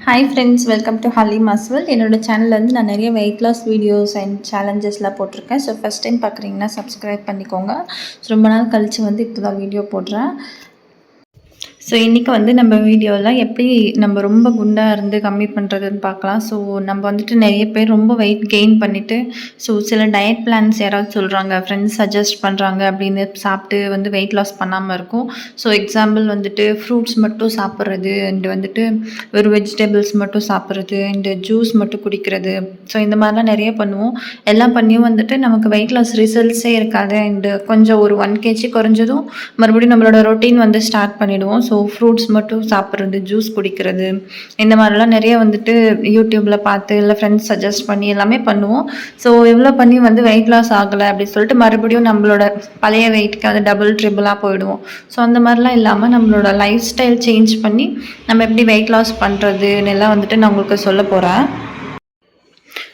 Hi friends, welcome to Haleem Aswal. என்னோட சேனலில் வந்து நான் நிறைய வெயிட் லாஸ் வீடியோஸ் அண்ட் சேலஞ்சஸ்லாம் போட்டிருக்கேன். ஸோ ஃபஸ்ட் டைம் பார்க்குறீங்கன்னா சப்ஸ்கிரைப் பண்ணிக்கோங்க. ரொம்ப நாள் கழித்து வந்து இப்போ தான் வீடியோ போடுறேன். ஸோ இன்றைக்கி வந்து நம்ம வீடியோவில் எப்படி நம்ம ரொம்ப குண்டாக இருந்து கம்மி பண்ணுறதுன்னு பார்க்கலாம். ஸோ நம்ம வந்துட்டு நிறைய பேர் ரொம்ப வெயிட் கெயின் பண்ணிவிட்டு ஸோ சில டயட் பிளான்ஸ் யாராவது சொல்கிறாங்க, ஃப்ரெண்ட்ஸ் சஜஸ்ட் பண்ணுறாங்க அப்படின்னு சாப்பிட்டு வந்து வெயிட் லாஸ் பண்ணாமல் இருக்கும். ஸோ எக்ஸாம்பிள் வந்துட்டு ஃப்ரூட்ஸ் மட்டும் சாப்பிட்றது அண்டு வந்துட்டு ஒரு வெஜிடபிள்ஸ் மட்டும் சாப்பிட்றது அண்டு ஜூஸ் மட்டும் குடிக்கிறது. ஸோ இந்த மாதிரிலாம் நிறைய பண்ணுவோம். எல்லாம் பண்ணியும் வந்துட்டு நமக்கு வெயிட் லாஸ் ரிசல்ட்ஸே இருக்காது. அண்டு கொஞ்சம் ஒரு 1 kg குறைஞ்சதும் மறுபடியும் நம்மளோட ரொட்டீன் வந்து ஸ்டார்ட் பண்ணிவிடுவோம். ஸோ ஃப்ரூட்ஸ் மட்டும் சாப்பிட்றது, ஜூஸ் குடிக்கிறது, இந்த மாதிரிலாம் நிறைய வந்துட்டு யூடியூப்பில் பார்த்து இல்லை ஃப்ரெண்ட்ஸ் சஜஸ்ட் பண்ணி எல்லாமே பண்ணுவோம். ஸோ எவ்வளோ பண்ணி வந்து வெயிட் லாஸ் ஆகலை அப்படின்னு சொல்லிட்டு மறுபடியும் நம்மளோட பழைய வெயிட்க்கு வந்து டபுள் ட்ரிபிளாக போயிடுவோம். ஸோ அந்த மாதிரிலாம் இல்லாமல் நம்மளோட லைஃப் ஸ்டைல் சேஞ்ச் பண்ணி நம்ம எப்படி வெயிட் லாஸ் பண்ணுறதுன்னு எல்லாம் வந்துட்டு நான் உங்களுக்கு சொல்ல போகிறேன்.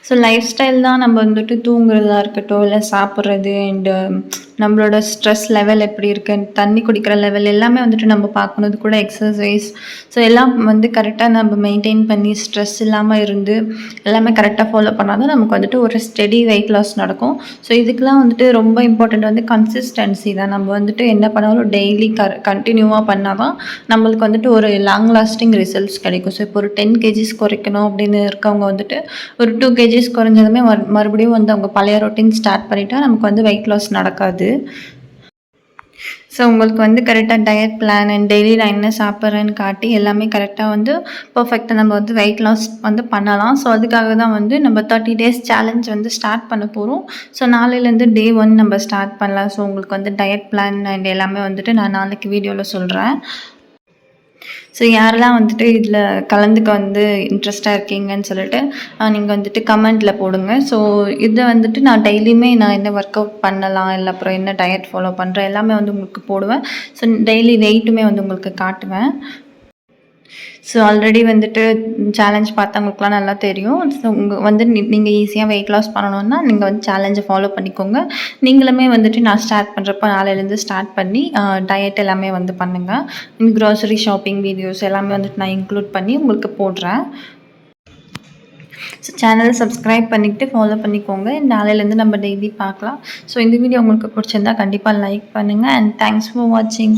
ஸோ லைஃப் ஸ்டைல் தான் நம்ம வந்துட்டு தூங்குறதா இருக்கட்டும், இல்லை சாப்பிட்றது அண்டு நம்மளோட ஸ்ட்ரெஸ் லெவல் எப்படி இருக்குது, தண்ணி குடிக்கிற லெவல் எல்லாமே வந்துட்டு நம்ம பார்க்கணும். இது கூட எக்ஸசைஸ், ஸோ எல்லாம் வந்து கரெக்டாக நம்ம மெயின்டைன் பண்ணி ஸ்ட்ரெஸ் இல்லாமல் இருந்து எல்லாமே கரெக்டாக ஃபாலோ பண்ணால் தான் நமக்கு வந்துட்டு ஒரு ஸ்டெடி வெயிட் லாஸ் நடக்கும். ஸோ இதுக்கெலாம் வந்துட்டு ரொம்ப இம்பார்ட்டண்ட் வந்து கன்சிஸ்டன்சி தான். நம்ம வந்துட்டு என்ன பண்ணாலும் டெய்லி கண்டினியூவாக பண்ணால் தான் நம்மளுக்கு வந்துட்டு ஒரு லாங் லாஸ்டிங் ரிசல்ட்ஸ் கிடைக்கும். ஸோ இப்போ ஒரு 10 kgs குறைக்கணும் அப்படின்னு இருக்கவங்க வந்துட்டு ஒரு 2 kgs குறைஞ்சதுமே மறுபடியும் வந்து அவங்க பழைய ரொட்டீன் ஸ்டார்ட் பண்ணிட்டா நமக்கு வந்து வெயிட் லாஸ் நடக்காது. ஸோ உங்களுக்கு வந்து கரெக்டாக டயட் பிளான் அண்ட் டெய்லி நான் என்ன சாப்பிட்றேன்னு காட்டி எல்லாமே கரெக்டாக வந்து பர்ஃபெக்டாக நம்ம வந்து வெயிட் லாஸ் வந்து பண்ணலாம். ஸோ அதுக்காக தான் வந்து நம்ம 30 days சேலஞ்ச் வந்து ஸ்டார்ட் பண்ண போகிறோம். ஸோ நாளையிலேருந்து டே 1 நம்ம ஸ்டார்ட் பண்ணலாம். ஸோ உங்களுக்கு வந்து டயட் பிளான் அண்ட் எல்லாமே வந்துட்டு நான் நாளைக்கு வீடியோவில் சொல்கிறேன். ஸோ யாரெல்லாம் வந்துட்டு இதில் கலந்துக்க வந்து இன்ட்ரெஸ்ட்டாக இருக்கீங்கன்னு சொல்லிட்டு நீங்கள் வந்துட்டு கமெண்ட்டில் போடுங்க. ஸோ இதை வந்துட்டு நான் டெய்லியுமே நான் என்ன ஒர்க் அவுட் பண்ணலாம், இல்லை அப்புறம் என்ன டயட் ஃபாலோ பண்ணுறேன் எல்லாமே வந்து உங்களுக்கு போடுவேன். ஸோ டெய்லி வெயிட்டுமே வந்து உங்களுக்கு காட்டுவேன். ஸோ ஆல்ரெடி வந்துட்டு சேலஞ்ச் பார்த்தவங்களுக்குலாம் நல்லா தெரியும். ஸோ வந்து நீங்கள் ஈஸியாக வெயிட் லாஸ் பண்ணணுன்னா நீங்கள் வந்து சேலஞ்சை ஃபாலோ பண்ணிக்கோங்க. நீங்களுமே வந்துட்டு நான் ஸ்டார்ட் பண்ணுறப்ப நாளையிலேருந்து ஸ்டார்ட் பண்ணி டயட் எல்லாமே வந்து பண்ணுங்கள். க்ராசரி ஷாப்பிங் வீடியோஸ் எல்லாமே வந்துட்டு நான் இன்க்ளூட் பண்ணி உங்களுக்கு போடுறேன். ஸோ சேனலை சப்ஸ்கிரைப் பண்ணிவிட்டு ஃபாலோ பண்ணிக்கோங்க. நாளையிலேருந்து நம்ம டெய்லி பார்க்கலாம். ஸோ இந்த வீடியோ உங்களுக்கு பிடிச்சிருந்தா கண்டிப்பாக லைக் பண்ணுங்கள். அண்ட் தேங்க்ஸ் ஃபார் வாட்சிங்.